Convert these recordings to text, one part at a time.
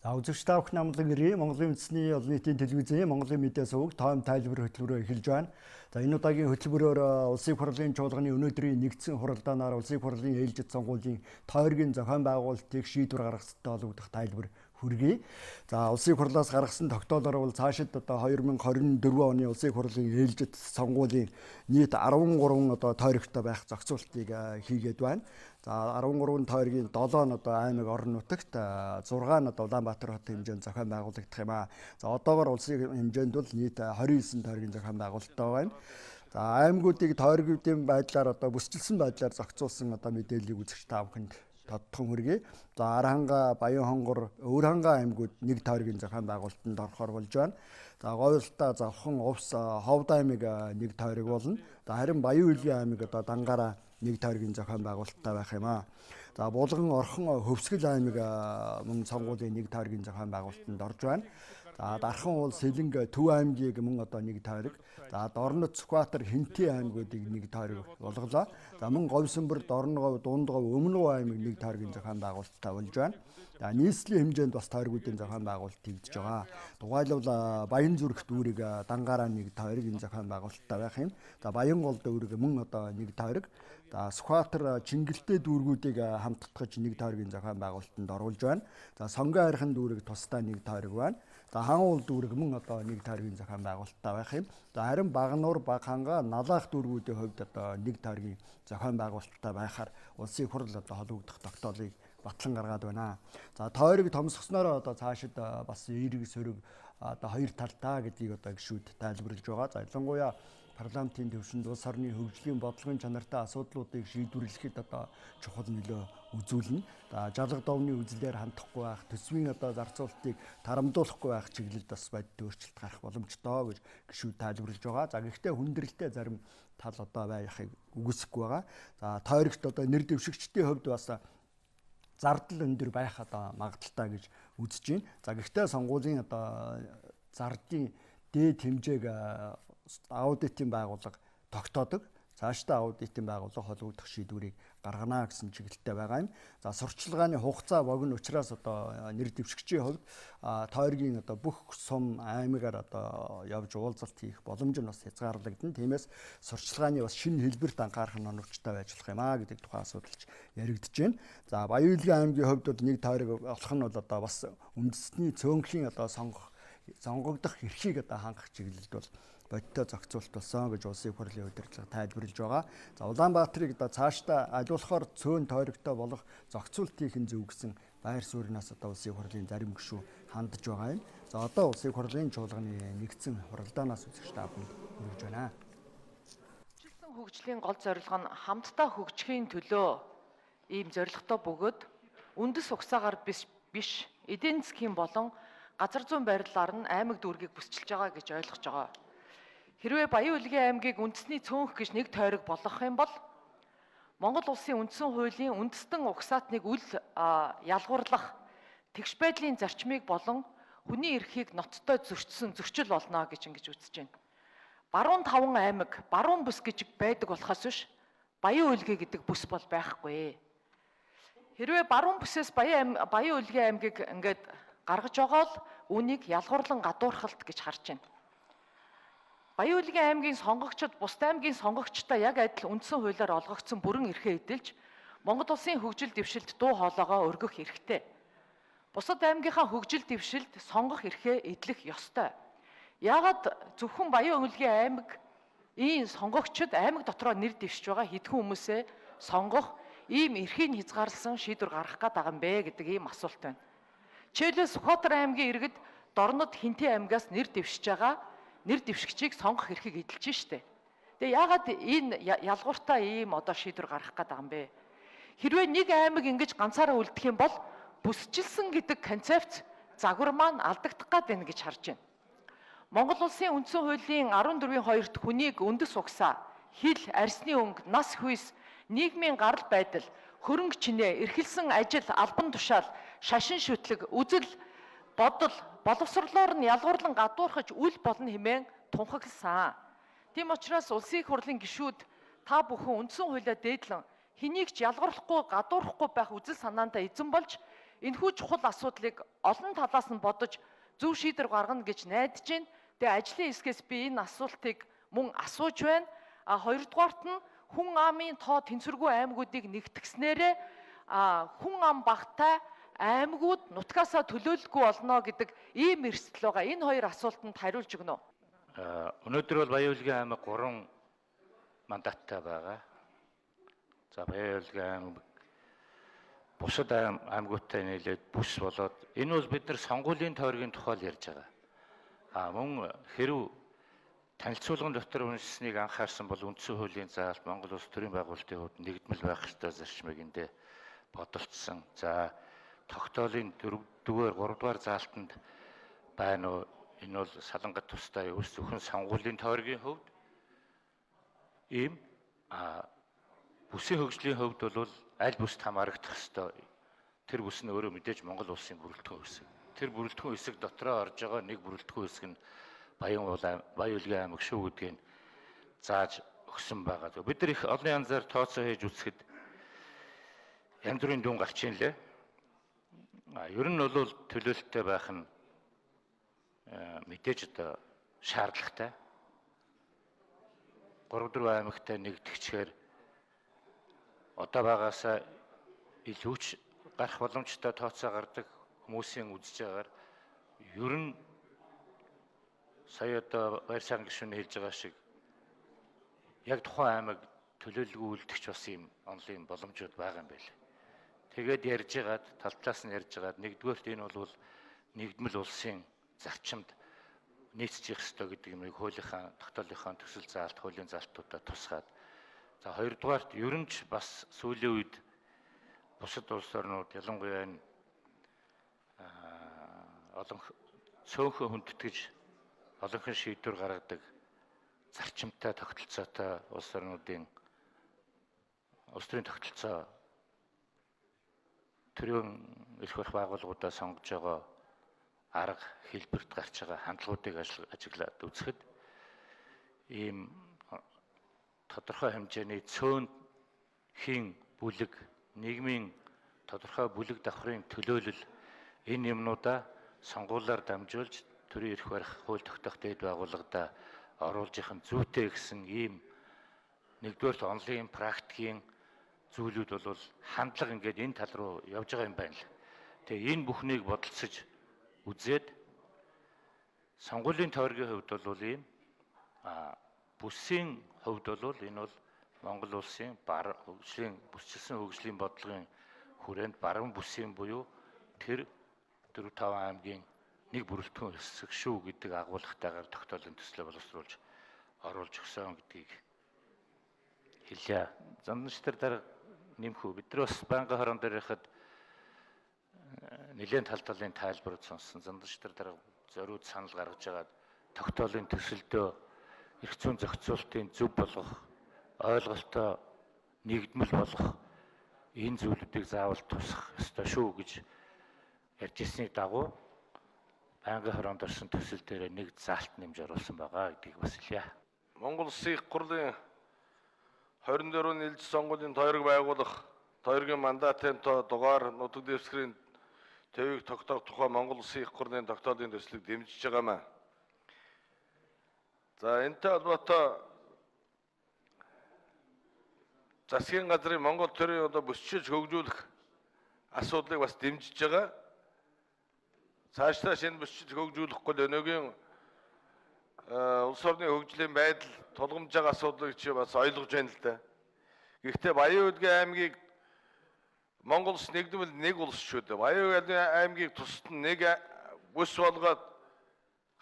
За үзэгч та бүхэн амлан ирээ. Монголын үндэсний олон нийтийн телевизийн Монголын мэдээ суваг тойм тайлбар хөтөлбөрөөр эхэлж байна. За энэ удаагийн хөтөлбөрөөр улсын хурлын чуулганы өнөөдрийн нэгдсэн хуралдаанаар улсын хурлын ээлжид сонгуулийн тойргийн зохион байгуулалтыг шийдвэр гаргахад холбогдох тайлбар хүргэе. За улсын хурлаас гаргасан тогтоолоор бол цаашид одоо 2024 оны улсын хурлын ээлжид сонгуулийн нийт 13 одоо тойрогтой байх зохицуултыг хийгээд байна. За 13 тойргийн 7 нь одоо аймаг орон нутагт 6 нь одоо Улаанбаатар хотын хэмжээнд зохион байгуулагдах юм аа. За одоогоор улсын хэмжээнд бол нийт 29 тойргийн зохион байгуулалттай байна. За аймагуудыг тойргуудын байдлаар одоо бүсчилсэн байдлаар зохицуулсан одоо мэдээллийг үзэгч та бүхэнд тодтхон хүргэе. За Аранханга, Баянхонгор, Өвөрхангай аймагуд нэг тойргийн зохион байгуулалтанд орохоор болж байна. За Говьлта, Завхан, Увс, Ховд аймаг нэг тойрог болно. За харин Баян-Улгийн аймаг одоо Дангаараа нэг тойргийн зохион байгуулалттай байх юм аа. За Булган, Орхон, Хөвсгөл аймаг мөн сонгуулийн нэг тойргийн зохион байгуулалтанд орж байна. За Дархан уул Сэлэнг, Төв аймгийг мөн одоо нэг тойрог. За Дорнод, Сүхбаатар, Хинтээ аймагуудыг нэг тойрог болголоо. За мөн Говьсөнбөр, Дорногов, Дундгов, Өмнөгов аймаг нэг тойргийн зохион байгуулалттай болж байна. За нийслэлийн хэмжээнд бас тойргуудын зохион байгуулалт хийгдэж байгаа. Тухайлбал Баянзүрхт үүрэг Дангараа нэг тойрог энэ зохион байгуулалттай байх юм. За Баянголд үүрэг мөн одоо нэг тойрог. За Сүхбаатар, Чингэлтэй дүүргүүдийг хамтдагч нэг тойргийн зохион байгуулалтанд оруулж байна. За Сонгон хайрхан дүүрэг тусдаа нэг тойрог байна. За Хаан уул дүүрэг мөн одоо нэг тойргийн зохион байгуулалттай байх юм. За харин Багнуур, Багханга, Налаах дүүргүүдийн хувьд одоо нэг тойргийн зохион байгуулалттай байхаар улсын хурал одоо холбогдох тогтоолыг батлан гаргаад байна. За тойрог томсгосноор одоо цаашид бас эерэг сөрөг одоо хоёр талтай гэдгийг одоо гишүүд тайлбарлаж байгаа. За ялангуяа парламентын төвшөнд улс орны хөгжлийн бодлогын чанартай асуудлуудыг шийдвэрлэхэд одоо чухал нөлөө үзүүлнэ. За жалга довны үзлээр хандахгүй байх, төсвийн одоо зарцуулалтыг тарамдуулахгүй байх чиглэлд бас бодит өөрчлөлт гарах боломжтой гэж гишүүд тайлбарлаж байгаа. За гэхдээ хүндрэлтэй зарим тал одоо байхыг үгүйсэхгүй байгаа. За тойрогт одоо нэр дэвшигчдийн хувьд бас зардал өндөр байх одоо магадaltaй гэж үзэж байна. За гэхдээ сонгуулийн одоо зардын дээд хэмжээг аудитын байгууллага тогтоодог. Цаашдаа аудитын байгууллага холбогдох шийдвэрийг гаргана гэсэн чиглэлтэй байгаа юм. За сурчлагын хугацаа богино учраас одоо нэр дэвшигчийн хувьд тойргийн одоо бүх сум аймагаар одоо явж уулзалт хийх боломж нь бас хязгаарлагдана. Тиймээс сурчлагын бас шинэ хэлбэрт анхаарах нь оновчтой байж болох юм аа гэдэг тухайн асуудалч яригдж байна. За Баян-Улгийн аймгийн хувьд бол нэг тойрог болох нь бол одоо бас үндэсний цөөнхийн одоо сонгогдох эрхийг одоо хангах чиглэлд бол бодиттой зохицуулт болсон гэж улсын хурлын удирдлага тайлбарлаж байгаа. За Улаанбаатарыг одоо цаашдаа аливаалахаар цөөн тойрогтой болох зохицуултыг хэн зөв гэсэн байр сууриас одоо улсын хурлын зарим гишүү хандж байгаа юм. За одоо улсын хурлын чуулганы нэгдсэн хуралдаанаас үзэгч та бүхэнд хүргэж байна. Жилсэн хөгжлийн гол зорилго нь хамтдаа хөгжихийн төлөө ийм зорилготой бөгөөд үндэс угсаагаар биш эдийн засгийн болон газар зүйн байрлалаар нь аймаг дүүргийг бүсчилж байгаа гэж ойлгож байгаа. Хэрвээ Баян-Улгийн аймгийг үндэсний цөөнх гэж нэг тойрог болгох юм бол Монгол улсын үндсэн хуулийн үндэстэн угсаатныг үл ялгуурлах тэгш байдлын зарчмыг болон хүний эрхийг ноцтой зөрчсөн зөрчил болно гэж ингэж үзэж байна. Баруун 5 аймаг, баруун бүс гэж байдаг болохоос биш Баян-Улгийн гэдэг бүс бол байхгүй. Хэрвээ баруун бүсээс Баян-Улгийн аймгийг ингээд гаргаж байгаа л үүнийг ялгуурлан гадуурхалт гэж харж байна. Баян-Улгийн аймгийн сонгогчид бусад аймгийн сонгогчтой яг адил үндсэн хуулиар олгогдсон бүрэн эрхээ эдэлж Монгол улсын хөгжил дэвшилд дуу хоолойгоо өргөх эрхтэй. Бусад аймгийнхаа хөгжил дэвшилд сонгох эрхээ эдлэх ёстой. Яагаад зөвхөн Баян-Улгийн аймгийн сонгогчид аймаг дотроо нэр дэвшиж байгаа хэдхэн хүмүүсээ сонгох ийм эрхийг хязгаарласан шийдвэр гаргах гээд байгаа юм бэ гэдэг ийм асуулт байна. Жишээлбэл Сүхбаатар аймгийн иргэд Дорнод Хинтээ аймгаас нэр дэвшиж байгаа нэр дэвшигчийг сонгох эрхийг эдэлж штэ. Тэгээ яагаад энэ ялгууртай ийм одоо шийдвэр гаргах гээд байгаа юм бэ? Хэрвээ нэг аймаг ингэж ганцаараа үлдэх юм бол бүсчилсэн гэдэг концепц загвар маань алдагдах гээд байна гэж харж байна. Монгол улсын үндсэн хуулийн 14-2-т хүнийг үндэс угсаа, хил, арсны өнгө, нас хүйс, нийгмийн гарал байдал, хөрөнгө чинээ, эрхэлсэн ажил, албан тушаал, шашин шүтлэг, үзэл, бодол, боловсрлоор нь ялгуурлан гадуурхаж үл болно хэмээн тунхагласан. Тийм учраас улсын хурлын гишүүд та бүхэн үндсэн хуулиа дээдлэн хэнийг ч ялгуурлахгүй, гадуурхахгүй байх үзэл санаандаа эзэн болж энэхүү чухал асуудлыг олон талаас нь бодож зөв шийдвэр гаргана гэж найдаж байна. Тэгээ ажлын хэсгээс би энэ асуултыг мөн асууж байна. Хоёрдугаарт нь хүн амын тоо тэнцвэргүй аймагуудыг нэгтгэснээрээ хүн ам багтай аймагуд нутгаасаа төлөөлөлгүй болно гэдэг ийм эрсдэл байгаа. Энэ хоёр асуултанд хариулж өгнө үү? Өнөөдөр бол Баян-Улгийн аймаг 3 мандаттай байгаа. За Баян-Улгийн аймаг бусад аймагуудтай нийлээд бүс болоод энэ бол бид нар сонгуулийн тойргийн тухай л ярьж байгаа. Мөн хэрв танилцуулгын дотор үнэлсэнийг анхаарсан бол үндсэн хуулийн заалт Монгол Улс төрийн байгуулалтын хувьд нэгдмэл байх ёстой зарчмыг эндээ бодолцсон. За тогтоолын 4-р 3-р заалтанд байна уу? Энэ бол салангат тустай ус зөвхөн сонгуулийн тойргийн хувьд ийм бүсийн хөгжлийн хувьд бол аль бүст хамаарагдах ёстой. Тэр бүс нь өөрөө мэдээж Монгол улсын бүрэлдэхүүн хэсэг. Тэр бүрэлдэхүүн хэсэг дотроо орж байгаа нэг бүрэлдэхүүн хэсэг нь Баян-Улгийн аймаг шүү гэдгийг зааж өгсөн байгаа. Бид нар их олон янзаар тооцоо хийж үзэхэд янз бүрийн дүн гарч ийн лээ. Ер нь бол төлөөлөлттэй байх нь мэдээж одоо шаардлагатай. 3-4 аймагтай нэгтгэчихээр одоо багаасаа илүүч гарах боломжтой тооцоо гардаг хүмүүсийн үзэж байгаагаар ер нь сая одоо баяр сайхан гишүүн хэлж байгаа шиг яг тухайн аймаг төлөөлөлгүй үлдэгч бас ийм онлын боломжууд байгаа юм байна. Тэгээд ярьж байгаад тал талаас нь ярьж байгаад нэгдүгээрт энэ бол нэгдмэл улсын зарчимд нийцчих ёстой гэдэг юмыг хуулийнхаа тогтоолынхаа төсөл заалт хуулийн заалтуудаа тусгаад за хоёрдугаарт ер нь ч бас сүүлийн үед бусад улс орнууд ялангуяа энэ олон цөөхөн хүндэтгэж олонхон шийдвэр гаргадаг зарчимтай тогтолцоотой улс орнуудын улс төрийн тогтолцоо төрийн эрх барих байгууллагуудаа сонгож байгаа арга хэлбэрт гарч байгаа хандлагуудыг ажиглаад үзэхэд ийм тодорхой хэмжээний цөөн хийн бүлэг нийгмийн тодорхой бүлэг давхрын төлөөлөл энэ юмнуудаа сонгуулиар дамжуулж төрийн эрх барих хууль тогтоох дэд байгууллагада оруулж их нь зүйтэй гэсэн ийм нэгдүгээр онлын практикийн зүйлүүд бол хандлага ингээд энэ тал руу явж байгаа юм байна л. Тэгээ энэ бүхнийг бодолцож үзээд сонгуулийн тойргийн хувьд бол ийм бүсийн хувьд бол энэ бол Монгол улсын хөгжлийн бүсчилсэн хөгжлийн бодлогын хүрээнд баруун бүсийн буюу тэр 4-5 аймгийн нэг бүрэлдэхүүн хэсэг шүү гэдэг агуулгатайгаар тогтоолын төслөө боловсруулж оруулж өгсөн гэдгийг хэлье. Занданчтар дараа нэмэх үү. Бид нар бас байнгын хорон дээр яхад нэлээд тал талын тайлбарыг сонссон. Занданчтар дараа зориуд санал гаргаж байгаа тогтоолын төсөлдөө эрх зүйн зохицуултын зөв болгох, ойлголтоо нэгдмэл болгох энэ зүйлүүдийг заавал тусах ёстой шүү гэж ярьж ирсний дагуу байнгын хороонд орсон төсөл дээр нэг заалт нэмж оруулсан байгаа гэдгийг бас хэлье. Монгол Улсын их хурлын 24 нийлж сонгуулийн тойрог байгуулах тойргийн мандатын дугаар нутаг дэвсгэрийн төвийг тогтоох тухай Монгол Улсын их хурлын тогтоолын төслийг дэмжиж байгаамаа. За энэтэй холбоотой засгийн газрын Монгол төрийн бүсчилж хөгжүүлэх асуудлыг бас дэмжиж байгаа. Цаашдаа шинэ бүсчилж хөгжүүлэхгүй л өнөөгийн улс орны хөгжлийн байдал тулгамж байгаа асуудлыг чи бас ойлгож байна л да. Гэхдээ Баян-Улгийн аймгийг Монгол улс нэгдвэл нэг улс шүү дээ. Баян-Улгийн аймгийг тусад нь нэг бүс болгоод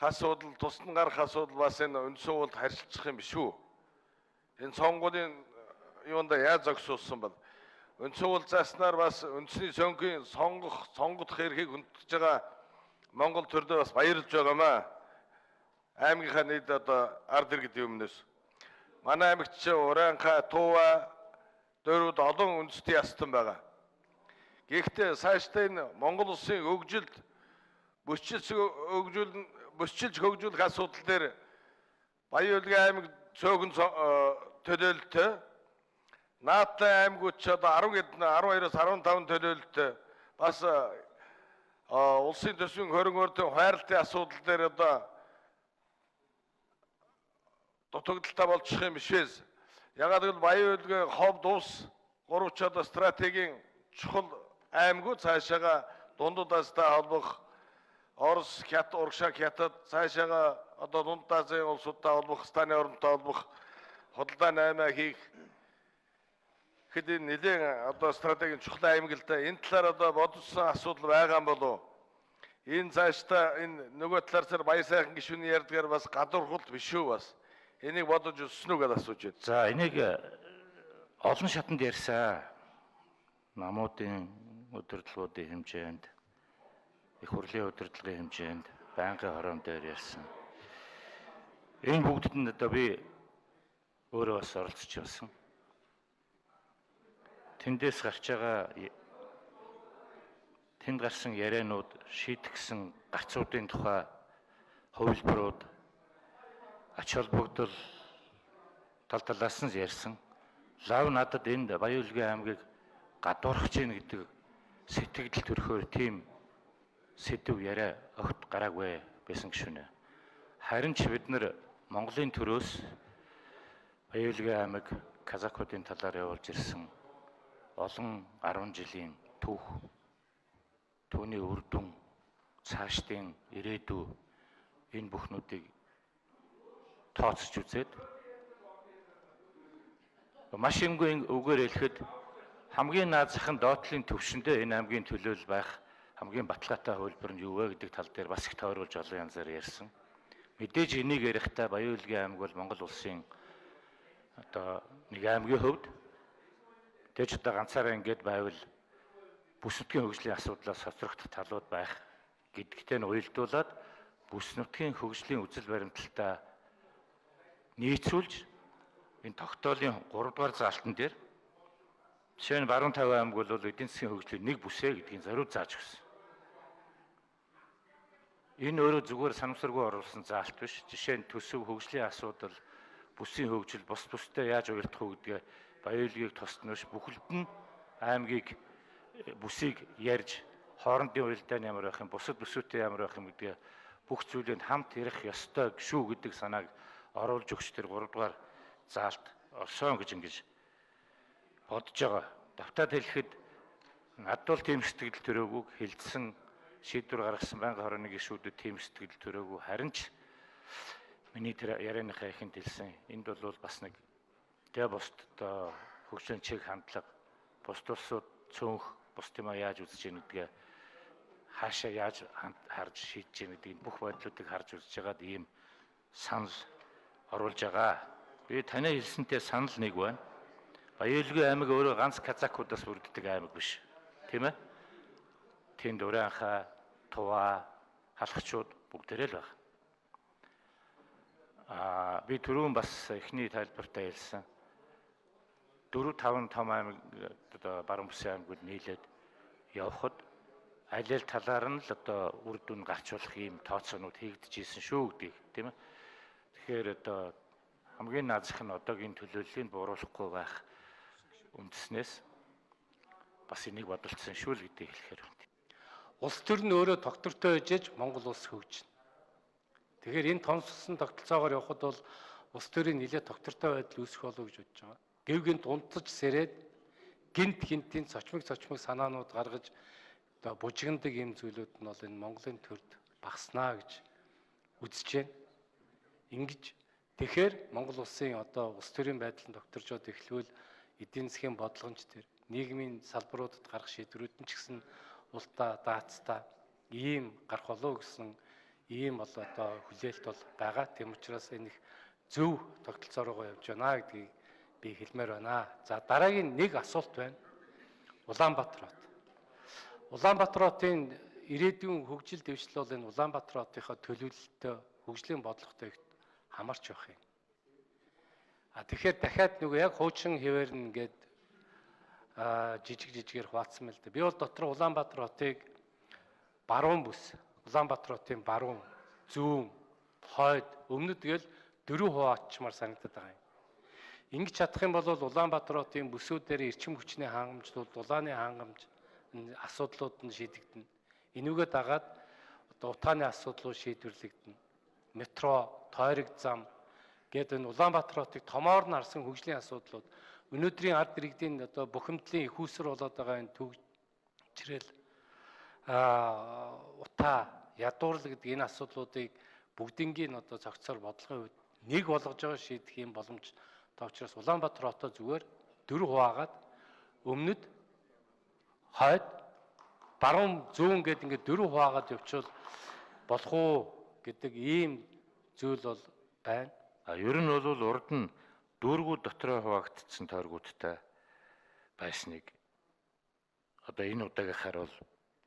асуудал тусад нь гарах асуудал бас энэ үндсэн хуулинд харилцах юм биш үү? Энэ сонгуулийн юунда яаж зогсуулсан бол үндсэн хууль зааснаар бас үндэсний цонхийн сонгох эрхийг хүндэж байгаа Монгол төрлөө бас баярлж байгаамаа. Аймгийнхаа нийт ард иргэд өмнөөс манай аймагт чи Уранхай, Тува, Дөрөвд олон үндэсний ястан байгаа. Гэхдээ цаашдаа энэ Монгол улсын хөгжилд бүсчилж хөгжүүлэх асуудал дээр Баян-Улгийн аймаг цөөхөн төлөөлөлтөй наадтай аймагуд ч 10 гэд 12-оос 15 төлөөлөлтөй бас улсын төсвийн хөрөнгөөртөө хайрлтын асуудал дээр одоо дутагдaltaй болчих юм бишээс. Ягаад гэвэл баян хөдөлгөөний ховд ус 3 одоо стратегийн чухал аймагуд цаашаага дундуудаастай холбох Орос, Хятад, Урагшаа, Хятад цаашаага одоо дунд Азийн улсуудтай холбох, Станы оронтой холбох худалдааны аймаг хийх хэд нэлээд одоо стратегийн чухал аймаг л да. Энэ талаар одоо бодсон асуудал байгаа юм болов. Энэ цаашдаа энэ нөгөө талаар баяр сайхан гишүүний ярьдгаар бас гадуурхал биш үү бас. Энийг бодож өснө үү гэж асууж байна. За энийг олон шатанд ярьсан. Намуудын удирдлагуудын хэмжээнд, их хурлын удирдлагын хэмжээнд, байнгын хором дээр ярьсан. Энэ бүгдэд нь одоо би өөрөө бас оролцож байсан. Тэндээс гарч байгаа тэнд гарсан ярианууд, шийдгсэн гарцуудын тухай хувилбарууд, ач холбогдол тал талаас нь ярьсан. Лав надад энд Баян Улгийн аймгийг гадуурхаж ийн гэдэг сэтгэл төрхөөр тийм сэдв яриа огт гараагүй байсан гişүнэ. Харин ч бид нар Монголын төрөөс Баян Улгийн аймаг казакуудын талаар явуулж ирсэн олон 10 жилийн түүх, түүний үр дүн, цаашдын ирээдүй энэ бүхнүүдийг тооцож үзээд маш юмгүй үгээр хэлэхэд хамгийн наад захын доотлын төвшөндөө энэ аймгийн төлөөлөл байх хамгийн баталгаатай хөлбөр нь юу вэ гэдэг тал дээр бас их тойруулж олон янзаар ярьсан. Мэдээж энийг ярихдаа Баян Улгийн аймаг бол Монгол улсын одоо нэг аймгийн хувьд тэгж одоо ганцаараа ингэж байвал бүс нутгийн хөгжлийн асуудлаас хоцрогдох талууд байх гэдэгтэй нь уялдуулаад бүс нутгийн хөгжлийн үзэл баримталтаа нийцүүлж энэ тогтоолын 3 дугаар заалтан дээр жишээ нь баруун тавин аймаг бол эдийн засгийн хөгжлийн нэг бүсээ гэдгийг зориуд зааж өгсөн. Энэ өөрөө зүгээр санамсаргүй оруулсан заалт биш. Жишээ нь төсөв хөгжлийн асуудал, бүсийн хөгжил бус бустай яаж уялдах вэ гэдгээ Баян Улгийг тусднууш бүхэлд нь аймгийг бүсийг ярьж хоорондын уялдааны ямар байх юм, бусад бүсүүтэй ямар байх юм гэдгээ бүх зүйлийг хамт ярих ёстой шүү гэдэг санааг оруулж өгч тэр 3 дугаар заалт орсон гэж ингэж бодож байгаа. Давтаад хэлэхэд над бол тийм сэтгэл төрөөгүй, хилцсэн шийдвэр гаргасан байнгын хорооны гишүүдэд тийм сэтгэл төрөөгүй. Харин ч миний тэр ярианыхаа ихэнд хэлсэн энд бол бас нэг бусд одоо хөгжлийн чиг хандлага, бусд улсууд цөөнх бус тийм яаж үзэж яах гэдгээ хаашаа яаж харж шийдэж яах гэдгийг бүх байдлуудыг харж үзэж байгаад ийм санал оруулж байгаа. Би таны хэлсэнтэй санал нэг байна. Баян Улгийн аймаг өөрөө ганц казакуудаас бүрддэг аймаг биш. Тийм ээ? Тэнд Урианхай, Тува, Халахчууд бүгдээрээ л байна. Би түрүүн бас эхний тайлбартаа хэлсэн. 4-5 том аймаг одоо баруун бүсийн аймагуд нийлээд явхад аль аль талаар нь л одоо үр дүн гарч болох ийм тооцоонууд хийгдэж ийсэн шүү гэдгийг тийм ээ. Тэгэхээр одоо хамгийн наад зах нь одоогийн төлөөллийг бууруулахгүй байх үндэснээс бас энийг бодолцсон шүү л гэдгийг хэлэхээр байна. Улс төр нь өөрөө доктортой ээжж Монгол улс хөгжинэ. Тэгэхээр энэ томссон тогтолцоогоор явхад бол улс төрийн нэлээд доктортой байдал үүсэх болов гэж бодож байгаа. Гэвгэн дунтаж сэрээд гинт гинтийн цочмог санаанууд гаргаж одоо бужигнадаг юм зүйлүүд нь бол энэ Монголын төрд багаснаа гэж үзэж байна. Ингэж тэгэхээр Монгол улсын одоо улс төрийн байдлын докторжоод эхлвэл эдийн засгийн бодлогомж төр нийгмийн салбаруудад гарах шийдвэрүүд нь ч гэсэн ултаа даацтай ийм гарах болов гэсэн ийм бол одоо хүлээлт бол байгаа. Тийм учраас энэ их зөв тогтолцоо руу явж байна гэдгийг би хэлмээр байна. За дараагийн нэг асуулт байна. Улаанбаатар хот. Улаанбаатар хотын ирээдүйн хөгжил дэвшил бол энэ Улаанбаатар хотынхаа төлөвлөлтөй хөгжлийн бодлоготой хамаарч байх юм. Тэгэхээр дахиад нөгөө яг хуучин хэвээр нь ингээд жижигээр хуваацсан мэл дээ. Би бол дотор Улаанбаатар хотыг баруун бүс, Улаанбаатар хотын баруун, зүүн, хойд, өмнөд гэл 4 хуваачмаар санагдаад байгаа юм. Ингэж чадах юм бол Улаанбаатар хотын бүсүүдээр эрчим хүчний хангамжлууд, улааны хангамж асуудлууд нь шийдэгдэнэ. Энүүгээ дагаад одоо утааны асуудлууд шийдвэрлэгдэнэ. Метро, тойрог зам гэдэг энэ Улаанбаатар хотыг томоор нь харсан хөгжлийн асуудлууд өнөөдрийн ард иргэдийн одоо бухимдлын их үүсвэр болоод байгаа энэ төвчрэл утаа, ядуурл гэдэг энэ асуудлуудыг бүгднийг одоо зохицоор бодлогын үед нэг болгож байгаа шийдэх юм боломж та учраас Улаанбаатар хотоо зүгээр дөрв хуваагаад өмнөд хойд баруун зүүн гэдэг ингээд дөрв хуваагаад явуучвал болох уу гэдэг ийм зүйл бол байна. Ер нь бол урд нь дүүргүүд дотроо хуваагдсан тойргуудтай байсныг одоо энэ удаагийнхаар бол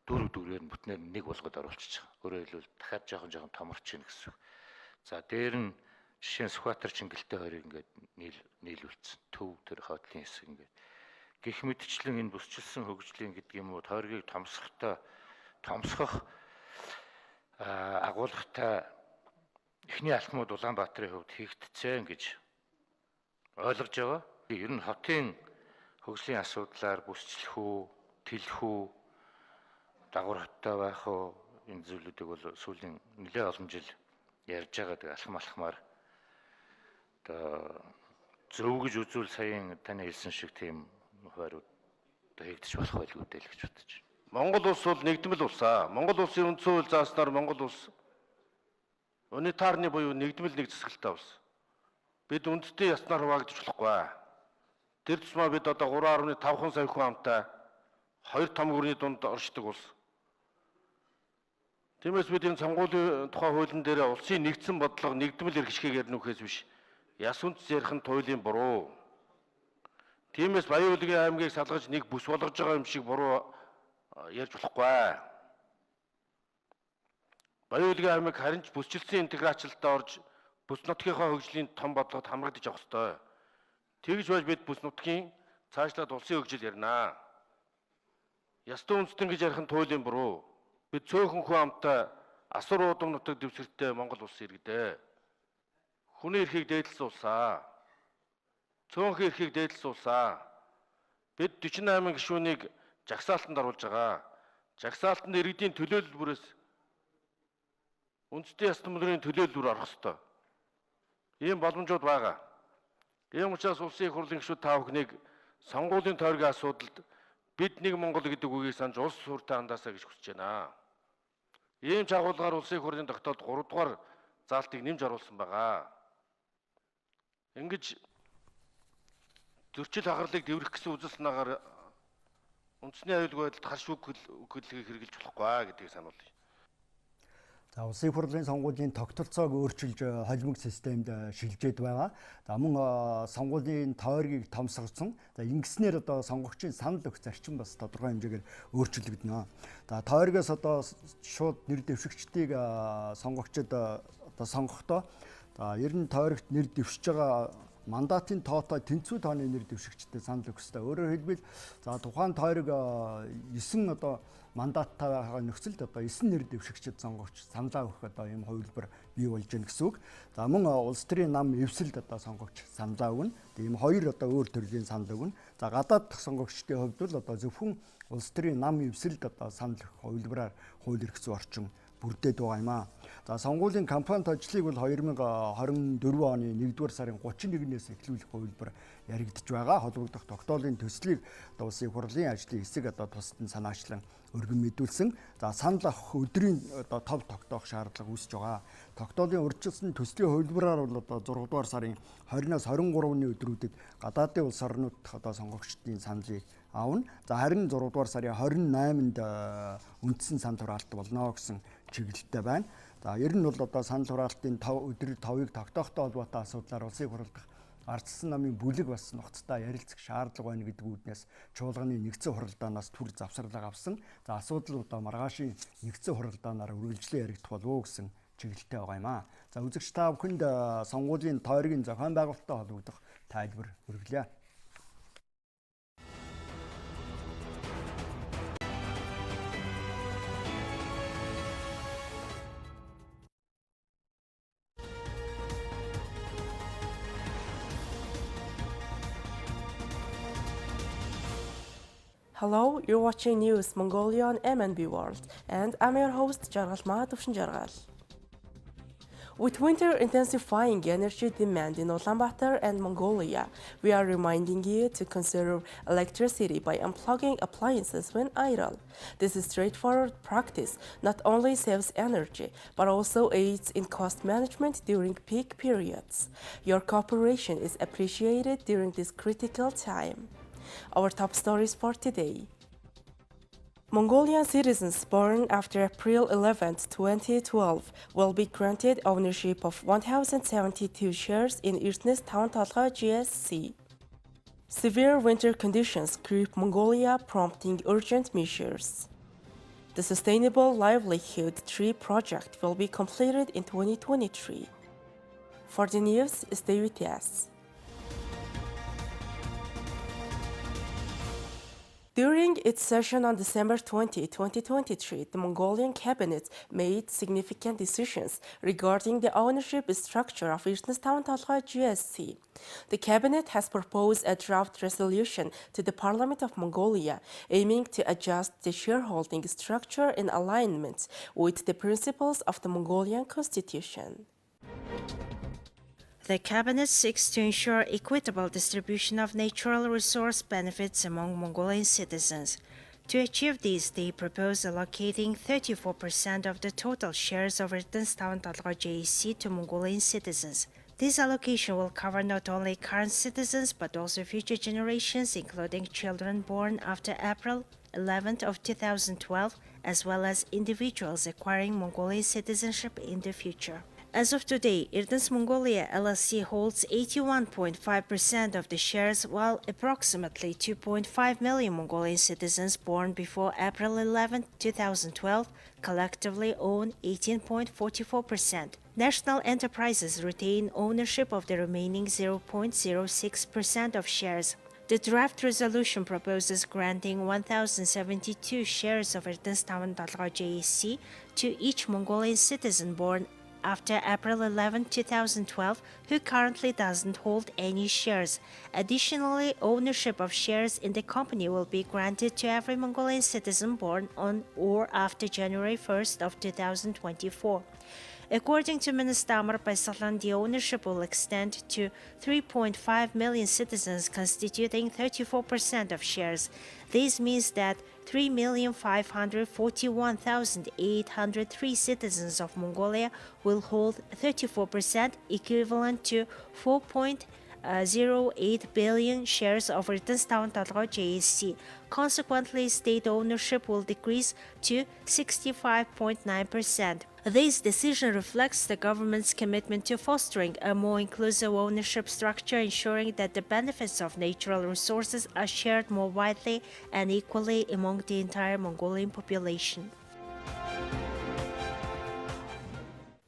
дүүргээр нь бүтнээр нэг болгоод оруулчихж байгаа. Өөрөөр хэлбэл дахиад жоохон томорч ийн гэсэн. За дээр нь жишээ нь Сүхбаатар Чингэлтэй хоёрыг ингээд нийлүүлсэн. Төв төр хойдлын хэсэг ингээд гэх мэтчлэн энэ бүсчилсэн хөгжлийн гэдэг юм уу тойргийг томсгох агуулгатай эхний алхмууд Улаанбаатарын хувьд хийгдцэн гэж ойлгож байгаа. Ер нь хотын хөгжлийн асуудлаар бүсчлэх үү, тэлэх үү, дагвар хоттой байх уу энэ зүйлүүдийг бол сүүлийн нэлээд олон жил ярьж байгаа. Алхмаар одоо зөв гэж үзвэл саяын таны хэлсэн шиг тийм хуваарууд одоо хийгдэж болох байлгүй дээ л гэж бодож байна. Монгол улс бол нэгдмэл улс аа. Монгол улсын үндсэн хууль зааснаар Монгол улс унитарны буюу нэгдмэл нэг засаглалтай улс. Бид үндэстэн яснаар хуваагдаж болохгүй. Тэр тусмаа бид одоо 3.5 сая хүн амтай хоёр том гүрний дунд оршдог улс. Тиймээс бид энэ сонгуулийн тухай хуулийн дээр улсын нэгдсэн бодлого нэгдмэл эрх хишгийг ярих нүхээс биш. Яс үндэс ярих нь туйлын буруу. Тиймээс Баян-Улгийн аймгийг салгаж нэг бүс болгож байгаа юм шиг буруу ярьж болохгүй. Баян-Улгийн аймаг харин ч бүсчилсэн интеграцлалтад орж бүс нутгийнхаа хөгжлийн том бодлогод хамрагдаж авах ёстой. Тэгж байж бид бүс нутгийн цаашлаад улсын хөгжил ярина. Ястан үндэстэн гэж ярих нь туйлын буруу. Бид цөөхөн хүн амтай асар удам нутаг дэвсгэртэй Монгол улс иргэдээ. Хүний эрхийг дээдлсэн улсаа. Цөөнхийн эрхийг дээдлсэн улсаа. Бид 48 гишүүнийг жагсаалтанд оруулж байгаа. Жагсаалтанд иргэдийн төлөөлөл бүрээс үндэстэн ястан мөрийн төлөөлөл орох ёстой. Ийм боломжууд байгаа. Ийм учраас улсын их хурлын гишүүд та бүхнийг сонгуулийн тойргийн асуудалд бид нэг Монгол гэдэг үгийг санаж улс суурьтай андаасаа гэж хүсэж байна. Ийм чагуулгаар улсын их хурлын тогтоолд 3 дугаар заалтыг нэмж оруулсан байгаа. Ингэж зөрчил хагарлыг дэврэх гэсэн үзэл санаагаар үндэсний аюулгүй байдалд харш өгөхлөгийг хэрэгжилж болохгүй гэдгийг сануулъя. За улсын их хурлын сонгуулийн тогтолцоог өөрчилж холимог системд шилжээд байгаа. За мөн сонгуулийн тойргийг томсгосон. За ингэснээр одоо сонгогчийн санал өгөх зарчим бас тодорхой хэмжээгээр өөрчилөгдөнө. За тойргоос одоо шууд нэр дэвшигчдийг сонгогчид одоо сонгохдоо ер нь тойрогт нэр дэвшиж байгаа мандатын тоотой тэнцүү тооны нэр дэвшигчдэд санал өгөх ёстой. Өөрөөр хэлбэл за тухайн тойрог 9 одоо мандаттай байгаа нөхцөлд одоо 9 нэр дэвшигчид сонгогч саналаа өгөх одоо ийм хувилбар бий болж байна гэсэн үг. За мөн улс төрийн нам эвсэлд одоо сонгогч саналаа өгнө. Тийм хоёр одоо өөр төрлийн санал өгнө. За гадаад сонгогчдын хувьд бол одоо зөвхөн улс төрийн нам эвсэлд одоо санал өгөх хувилбараар хууль эрх зүйн орчин бүрдээд байгаа юм аа. За сонгуулийн кампанит ажлыг бол 2024 оны 1-р сарын 31-ээс эхлүүлэх хувилбар яригдж байгаа. Холбогдох тогтоолын төслийг одоо улсын их хурлын ажлын хэсэг одоо тусад нь санаачлан өргөн мэдүүлсэн. За санал авах өдрийн одоо тов тогтоох шаардлага үүсэж байгаа. Тогтоолын урьдчилсан төслийн хувилбараар бол одоо 6-р сарын 20-наас 23-ны өдрүүдэд гадаадын улс орнууд одоо сонгогчдын саналыг аавна. За харин 6-р сарын 28-нд үндсэн санал хураалт болно гэсэн чиглэлтэй байна. За ер нь бол одоо санал хураалтын өдөр товыг тогтоохтой холбоотой асуудлаар улсын их хурлдах ардчилсан намын бүлэг бас нухацтай ярилцах шаардлага байна гэдэг үүднээс чуулганы нэгдсэн хуралдаанаас түр завсарлага авсан. За асуудал одоо маргаашийн нэгдсэн хуралдаанаар үргэлжлэн яригдах болов уу гэсэн чиглэлтэй байгаа юм аа. За үзэгч та бүхэнд сонгуулийн тойргийн зохион байгуулалттай холбогдох тайлбар хүргэлээ. Hello, you're watching News Mongolia on MNB World, and I'm your host, Jargal Mahatufshin Jargal. With winter intensifying energy demand in Ulaanbaatar and Mongolia, we are reminding you to conserve electricity by unplugging appliances when idle. This straightforward practice not only saves energy, but also aids in cost management during peak periods. Your cooperation is appreciated during this critical time. Our top stories for today. Mongolian citizens born after April 11, 2012 will be granted ownership of 1,072 shares in Ertnes Town Толгой GSC. Severe winter conditions creep Mongolia, prompting urgent measures. The Sustainable Livelihood Tree project will be completed in 2023. For the news, stay with us. During its session on December 20, 2023, the Mongolian cabinet made significant decisions regarding the ownership structure of Ertnes Town Толгой GSC. The cabinet has proposed a draft resolution to the Parliament of Mongolia, aiming to adjust the shareholding structure in alignment with the principles of the Mongolian constitution. The Cabinet seeks to ensure equitable distribution of natural resource benefits among Mongolian citizens. To achieve this, they propose allocating 34% of the total shares of Ertnes Town Толгой GSC to Mongolian citizens. This allocation will cover not only current citizens but also future generations, including children born after April 11 of 2012, as well as individuals acquiring Mongolian citizenship in the future. As of today, Ertnes Mongolia LLC holds 81.5% of the shares, while approximately 2.5 million Mongolian citizens born before April 11, 2012 collectively own 18.44%. National enterprises retain ownership of the remaining 0.06% of shares. The draft resolution proposes granting 1,072 shares of Ertnes Town Толгой GSC to each Mongolian citizen born after April 11, 2012, who currently doesn't hold any shares. Additionally, ownership of shares in the company will be granted to every Mongolian citizen born on or after January 1st of 2024. According to Minister Amar Baysalan, the ownership will extend to 3.5 million citizens constituting 34% of shares. This means that 3,541,803 citizens of Mongolia will hold 34%, equivalent to 4.08 billion shares of Ertnes Town Толгой GSC. Consequently, state ownership will decrease to 65.9%. This decision reflects the government's commitment to fostering a more inclusive ownership structure, ensuring that the benefits of natural resources are shared more widely and equally among the entire Mongolian population.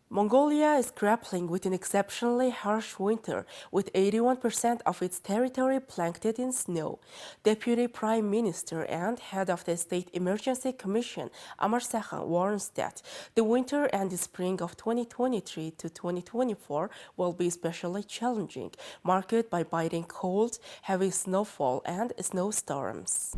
Mongolia is grappling with an exceptionally harsh winter, with 81% of its territory blanketed in snow. Deputy Prime Minister and head of the State Emergency Commission, Amar Sakhan, warns that the winter and the spring of 2023 to 2024 will be especially challenging, marked by biting cold, heavy snowfall, and snowstorms.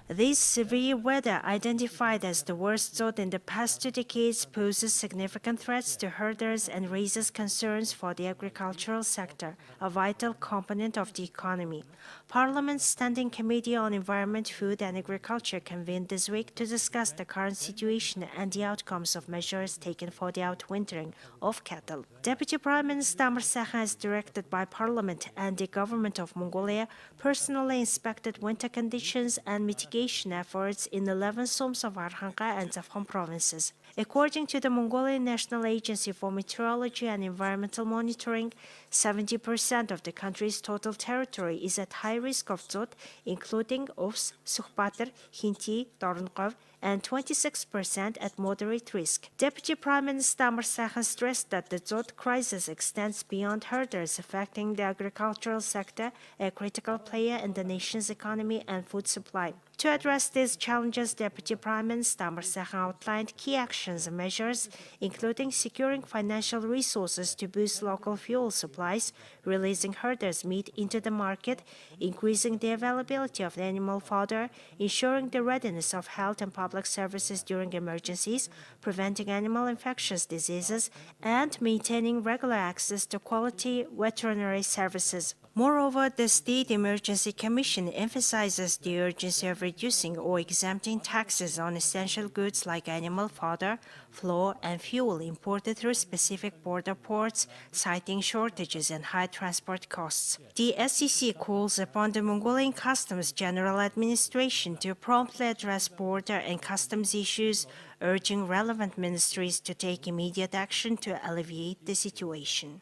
This severe weather, identified as the worst drought in the past 2 decades, poses significant threats to herders and raises concerns for the agricultural sector, a vital component of the economy. Parliament's Standing Committee on Environment, Food and Agriculture convened this week to discuss the current situation and the outcomes of measures taken for the outwintering of cattle. Deputy Prime Minister Amar Sakhan, as directed by Parliament and the government of Mongolia, personally inspected winter conditions and mitigation efforts in 11 Soms of Arkhanqa and Zavkhan provinces. According to the Mongolian National Agency for Meteorology and Environmental Monitoring, 70% of the country's total territory is at high risk of drought, including Ovs, Sukhbatr, Khinti, Dornkov, and 26% at moderate risk. Deputy Prime Minister Amar Sakhan stressed that the drought crisis extends beyond herders, affecting the agricultural sector, a critical player in the nation's economy and food supply. To address these challenges, Deputy Prime Minister Marsehan outlined key actions and measures, including securing financial resources to boost local fuel supplies, releasing herders' meat into the market, increasing the availability of the animal fodder, ensuring the readiness of health and public services during emergencies, preventing animal infectious diseases, and maintaining regular access to quality veterinary services. Moreover, the State Emergency Commission emphasizes the urgency of reducing or exempting taxes on essential goods like animal fodder, flour, and fuel imported through specific border ports, citing shortages and high transport costs. The SEC calls upon the Mongolian Customs General Administration to promptly address border and customs issues, urging relevant ministries to take immediate action to alleviate the situation.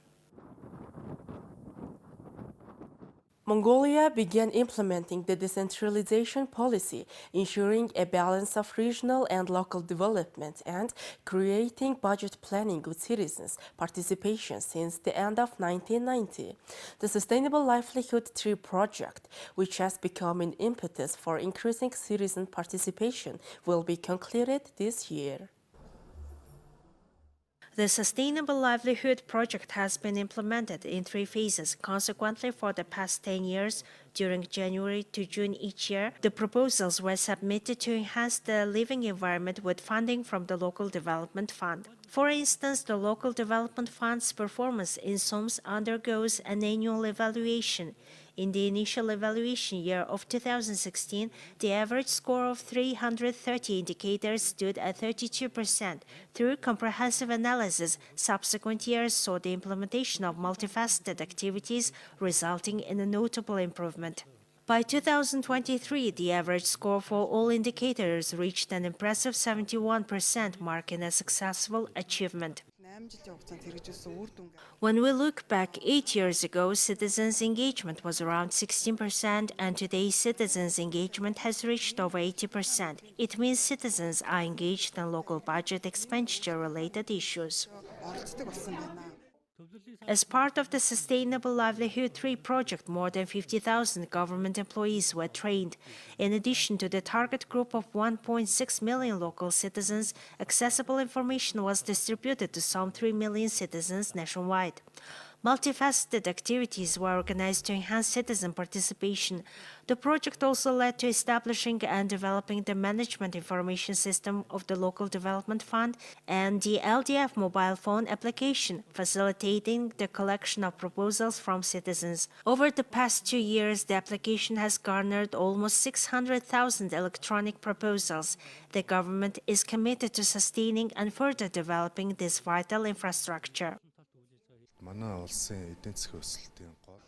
Mongolia began implementing the decentralization policy, ensuring a balance of regional and local development and creating budget planning with citizens' participation since the end of 1990. The Sustainable Livelihood 3 project, which has become an impetus for increasing citizen participation, will be concluded this year. The Sustainable Livelihood project has been implemented in 3 phases. Consequently, for the past 10 years, during January to June each year, the proposals were submitted to enhance the living environment with funding from the Local Development Fund. For instance, the Local Development Fund's performance in SOMS undergoes an annual evaluation. In the initial evaluation year of 2016, the average score of 330 indicators stood at 32%. Through comprehensive analysis, subsequent years saw the implementation of multifaceted activities, resulting in a notable improvement. By 2023, the average score for all indicators reached an impressive 71%, marking a successful achievement. When we look back 8 years ago, citizens' engagement was around 16%, and today citizens' engagement has reached over 80%. It means citizens are engaged in local budget expenditure-related issues. As part of the Sustainable Livelihood 3 project, more than 50,000 government employees were trained. In addition to the target group of 1.6 million local citizens, accessible information was distributed to some 3 million citizens nationwide. Multifaceted activities were organized to enhance citizen participation. The project also led to establishing and developing the management information system of the Local Development Fund and the LDF mobile phone application, facilitating the collection of proposals from citizens. Over the past 2 years, the application has garnered almost 600,000 electronic proposals. The government is committed to sustaining and further developing this vital infrastructure.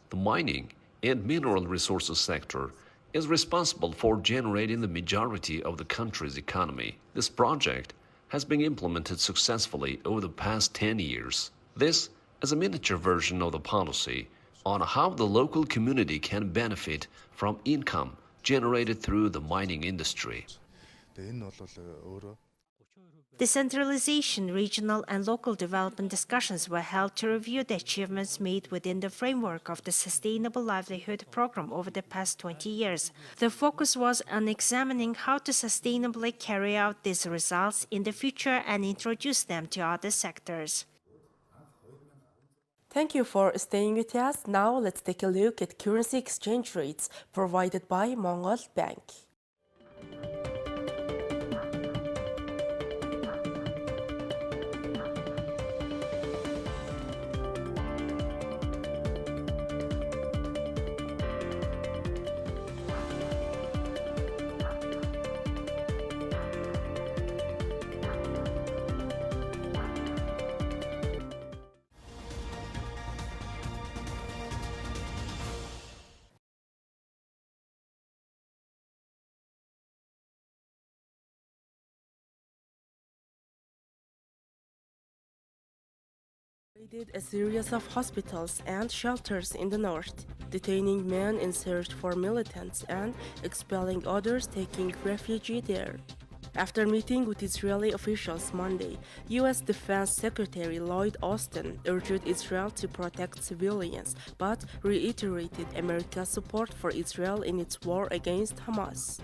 The mining and mineral resources sector is responsible for generating the majority of the country's economy. This project has been implemented successfully over the past 10 years. This is a miniature version of the policy on how the local community can benefit from income generated through the mining industry. Decentralization, regional and local development discussions were held to review the achievements made within the framework of the Sustainable Livelihood Program over the past 20 years. The focus was on examining how to sustainably carry out these results in the future and introduce them to other sectors. Thank you for staying with us. Now let's take a look at currency exchange rates provided by Mongol Bank. Raided a series of hospitals and shelters in the north, detaining men in search for militants and expelling others taking refuge there. After meeting with Israeli officials Monday, U.S. Defense Secretary Lloyd Austin urged Israel to protect civilians, but reiterated America's support for Israel in its war against Hamas.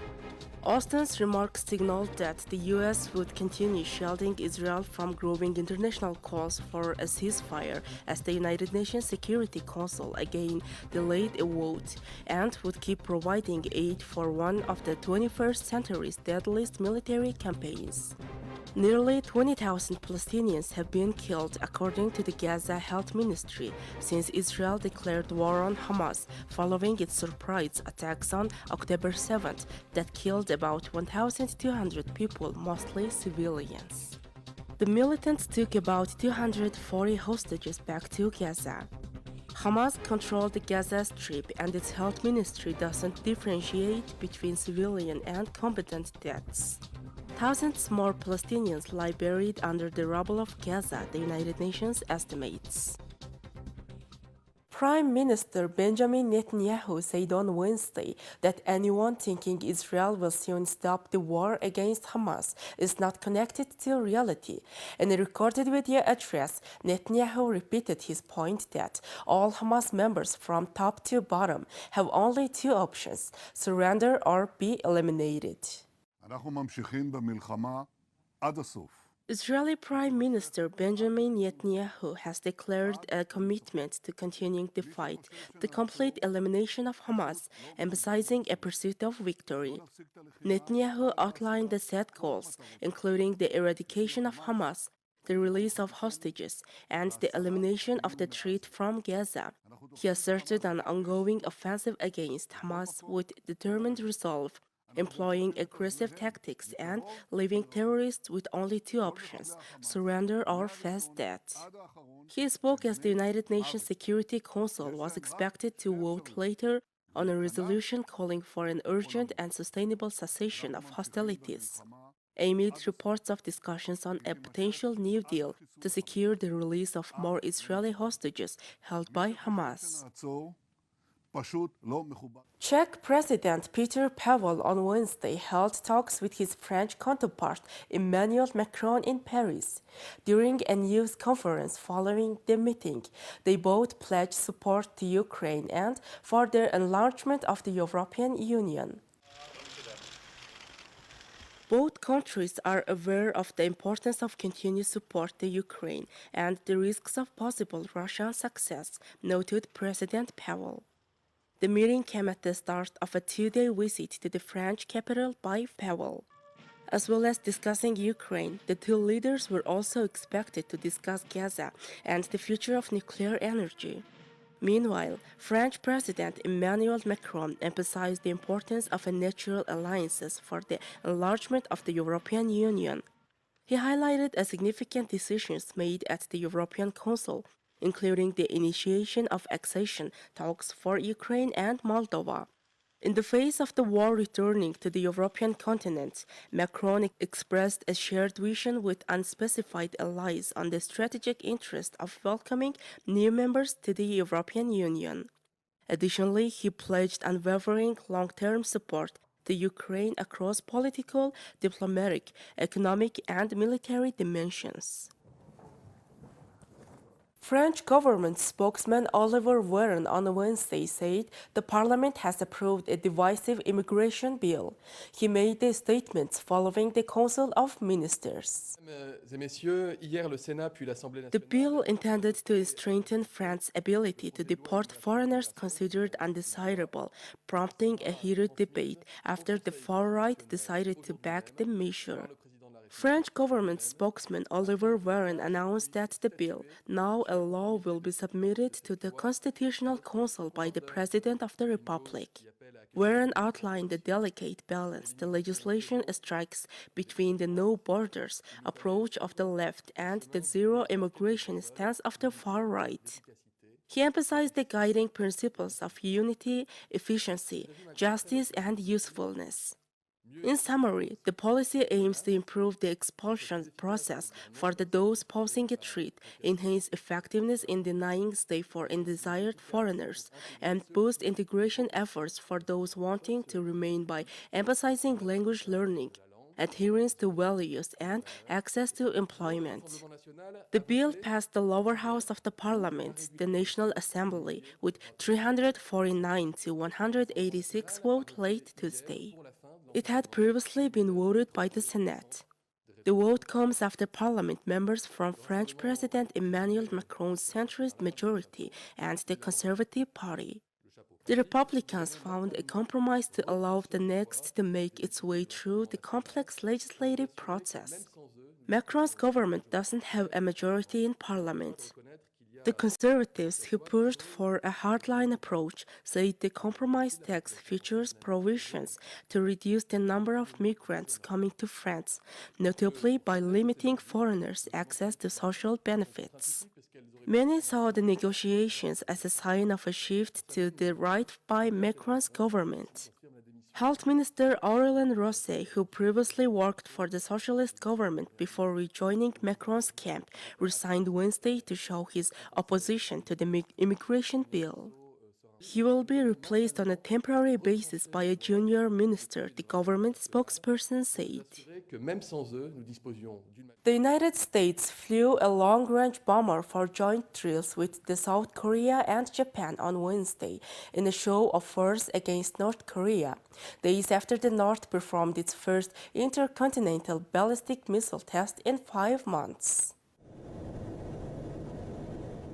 Austin's remarks signaled that the U.S. would continue shielding Israel from growing international calls for a ceasefire as the United Nations Security Council again delayed a vote, and would keep providing aid for one of the 21st century's deadliest military campaigns. Nearly 20,000 Palestinians have been killed, according to the Gaza Health Ministry, since Israel declared war on Hamas following its surprise attacks on October 7th that killed about 1,200 people, mostly civilians. The militants took about 240 hostages back to Gaza. Hamas controlled the Gaza Strip, and its health ministry doesn't differentiate between civilian and combatant deaths. Thousands more Palestinians lie buried under the rubble of Gaza, the United Nations estimates. Prime Minister Benjamin Netanyahu said on Wednesday that anyone thinking Israel will soon stop the war against Hamas is not connected to reality. In a recorded video address, Netanyahu repeated his point that all Hamas members from top to bottom have only two options: surrender or be eliminated. Israeli Prime Minister Benjamin Netanyahu has declared a commitment to continuing the fight, the complete elimination of Hamas, emphasizing a pursuit of victory. Netanyahu outlined the set goals, including the eradication of Hamas, the release of hostages, and the elimination of the threat from Gaza. He asserted an ongoing offensive against Hamas with determined resolve, employing aggressive tactics and leaving terrorists with only two options: surrender or face death. He spoke as the United Nations Security Council was expected to vote later on a resolution calling for an urgent and sustainable cessation of hostilities, amid reports of discussions on a potential new deal to secure the release of more Israeli hostages held by Hamas. Czech President Peter Pavel on Wednesday held talks with his French counterpart Emmanuel Macron in Paris. During a news conference following the meeting, they both pledged support to Ukraine and for their enlargement of the European Union. Both countries are aware of the importance of continued support to Ukraine and the risks of possible Russian success, noted President Pavel. The meeting came at the start of a two-day visit to the French capital by Pavel. As well as discussing Ukraine, the two leaders were also expected to discuss Gaza and the future of nuclear energy. Meanwhile, French President Emmanuel Macron emphasized the importance of natural alliances for the enlargement of the European Union. He highlighted significant decisions made at the European Council, including the initiation of accession talks for Ukraine and Moldova. In the face of the war returning to the European continent, Macron expressed a shared vision with unspecified allies on the strategic interest of welcoming new members to the European Union. Additionally, he pledged unwavering long-term support to Ukraine across political, diplomatic, economic, and military dimensions. French government spokesman Olivier Véran on Wednesday said the parliament has approved a divisive immigration bill. He made the statements following the Council of Ministers. The bill intended to strengthen France's ability to deport foreigners considered undesirable, prompting a heated debate after the far right decided to back the measure. French government spokesman Olivier Véran announced that the bill, now a law, will be submitted to the Constitutional Council by the President of the Republic. Véran outlined the delicate balance the legislation strikes between the no borders approach of the left and the zero immigration stance of the far right. He emphasized the guiding principles of unity, efficiency, justice, and usefulness. In summary, the policy aims to improve the expulsion process for those posing a threat, enhance effectiveness in denying stay for undesired foreigners, and boost integration efforts for those wanting to remain by emphasizing language learning, adherence to values, and access to employment. The bill passed the lower house of the parliament, the National Assembly, with 349 to 186 votes late Tuesday. It had previously been voted by the Senate. The vote comes after parliament members from French President Emmanuel Macron's centrist majority and the Conservative Party. The Republicans found a compromise to allow the next to make its way through the complex legislative process. Macron's government doesn't have a majority in parliament. The Conservatives, who pushed for a hardline approach, said the compromise text features provisions to reduce the number of migrants coming to France, notably by limiting foreigners' access to social benefits. Many saw the negotiations as a sign of a shift to the right by Macron's government. Health Minister Aurélien Rousset, who previously worked for the socialist government before rejoining Macron's camp, resigned Wednesday to show his opposition to the immigration bill. He will be replaced on a temporary basis by a junior minister, the government spokesperson said. The United States flew a long-range bomber for joint drills with the South Korea and Japan on Wednesday in a show of force against North Korea, days after the North performed its first intercontinental ballistic missile test in 5 months.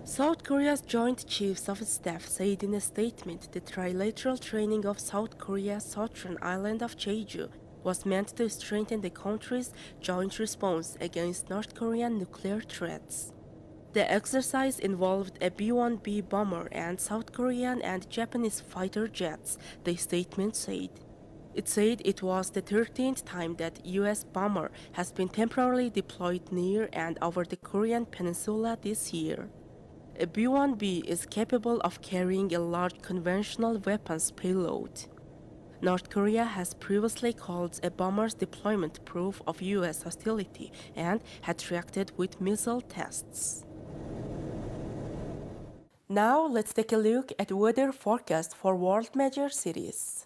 South Korea's Joint Chiefs of Staff said in a statement the trilateral training of South Korea's southern island of Jeju was meant to strengthen the country's joint response against North Korean nuclear threats. The exercise involved a B-1B bomber and South Korean and Japanese fighter jets, the statement said. It said it was the 13th time that U.S. bomber has been temporarily deployed near and over the Korean peninsula this year. A B-1B is capable of carrying a large conventional weapons payload. North Korea has previously called a bomber's deployment proof of U.S. hostility and had reacted with missile tests. Now let's take a look at weather forecast for world major cities.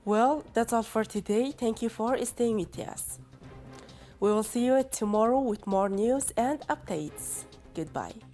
Well, that's all for today. Thank you for staying with us. We will see you tomorrow with more news and updates. Goodbye.